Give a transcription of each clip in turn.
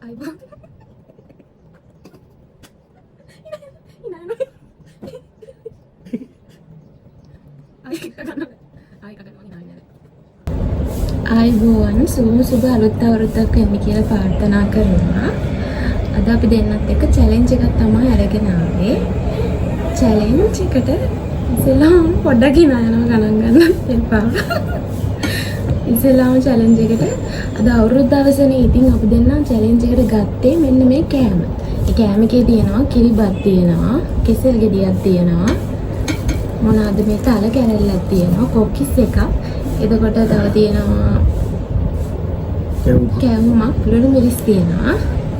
අයිබෝ. ආයිබෝවන් සුබ අලුත් අවුරුද්දක් වෙන්න කියලා ප්‍රාර්ථනා කරනවා. අද අපි දෙන්නත් එක්ක චැලෙන්ජ් එකක් තමයි අරගෙන ආවේ. චැලෙන්ජ් එකට ඉස්සෙල්ලාම පොඩ්ඩක් ගණන් ගන්න එපා. ඉස්සෙල්ලාම චැලෙන්ජ් එකට අද අවුරුද්ද අවසනේ ඉතින් අපි දෙන්නා චැලෙන්ජ් එකට ගත්තේ මෙන්න මේ කෑම. ඒ කෑමකේ තියෙනවා කිරිබත් තියෙනවා, කෙසෙල් ගෙඩියක් තියෙනවා. මොනවාද මේ තල කැරල්ලක් තියෙනවා, කොකිස් එකක්. එතකොට තව තියෙනවා කෑමක්, ලුණු මිරිස් තියෙනවා.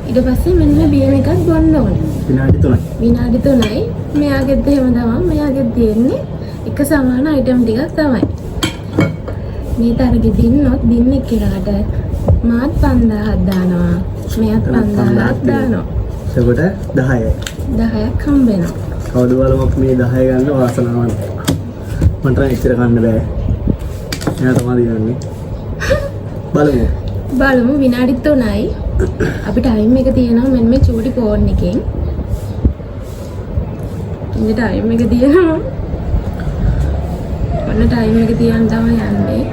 ඊට පස්සේ මෙන්න බියර් එකක් බොන්න ඕනේ. විනාඩි 3යි. මෙයාගෙත් එහෙම තමයි. මෙයාගෙත් තියෙන්නේ එක සමාන අයිටම් ටිකක් තමයි. මේ තරගෙ දින්නොත් දින්නේ කියලාට මාත් 5000ක් දානවා. මෙයාත් 5000ක් දානවා. එතකොට 10යි. 10ක් හම්බ වෙනවා. කවුද බලමුක් මේ 10 ගන්න වාසනාවන්ත. මට ඉතිර ගන්න බෑ. එයා තමයි දිනන්නේ. බලමු විනාඩි 3යි. අපි ටයිම් එක තියෙනවා මෙන්න මේ චූටි ෆෝන් එකෙන්. ඉන්නේ ටයිම් එක තියෙනවා. ඔන්න ටයිම් එක තියන් තමයි යන්නේ.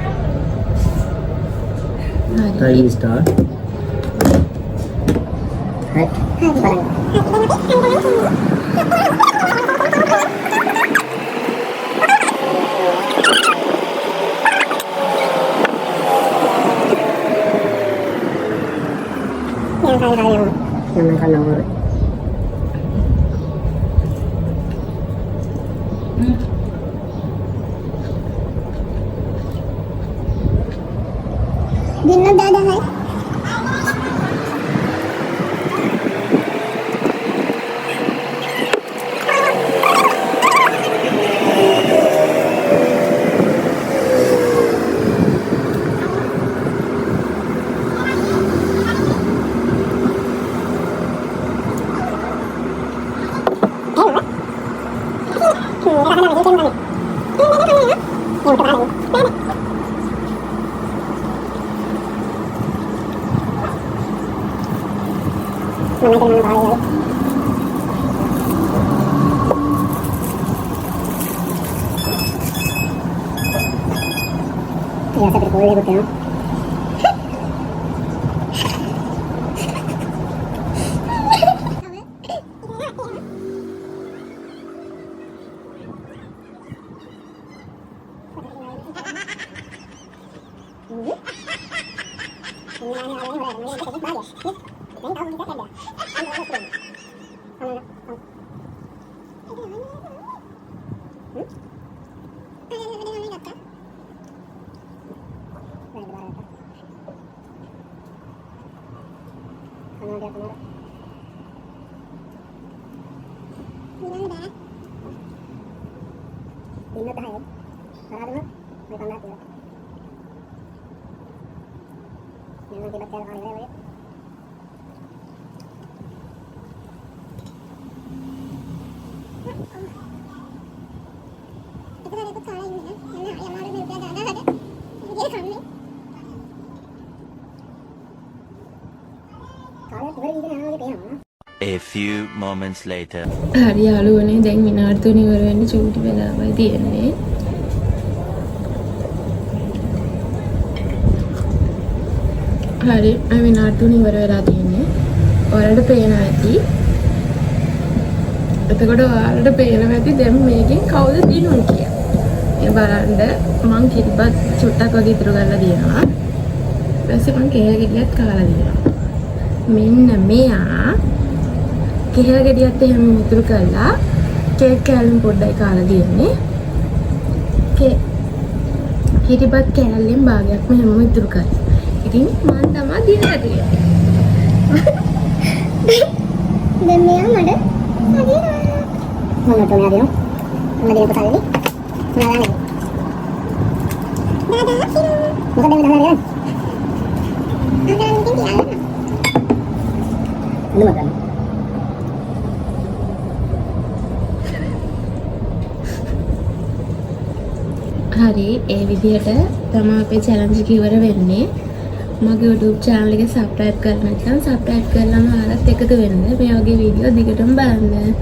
Time start. Hi. Yang makan nomor. Dino dadah hai. Ya, saya boleh betul. A few moments later. හරි යාළුවනේ දැන් විනාඩි 3 ඉවර වෙන්න චූටි වෙලාවයි තියෙන්නේ. හරි විනාඩි 3 ඉවර වෙලා තියෙන්නේ. ඔයාලට පේනවා ඇති. එතකොට ඔයාලට පේනවා ඇති දැන් මේකෙන් කවුද දිනුනේ කියලා. මේ බලන්න මං කිරිබත් චුට්ටක් වගේ ඉතුරු කරලා දිනවා. ඊට පස්සේ මං කේල් ගෙඩියක් කාලා දිනවා. මෙන්න මෙයා කේල් ගෙඩියත් එහෙම ඉතුරු කරලා කේක් කෑල්ලෙන් පොඩ්ඩයි කාලා දින්නේ. කිරිබත් කෑල්ලෙන් භාගයක් මෙහෙම ඉතුරු කරලා. ඉතින් මං තමයි දිනලා තියෙන්නේ. දැන් මෙයා මඩ අදිනවා. මොනවද මේ අදිනවා? මොනවද මේ පතන්නේ? මොනවද? දාදා කිරු. මොකද මේ දාදා? අදන් ඉතින් තියන්න. මොනවද? හරි ඒ විදිහට තමයි අපේ චැලන්ජ් එක ඉවර වෙන්නේ. මගේ YouTube channel එක subscribe කරලා නැත්නම් subscribe කරලාම ආරත් එකතු වෙන්න. මේ වගේ වීඩියෝ දිගටම බලන්න.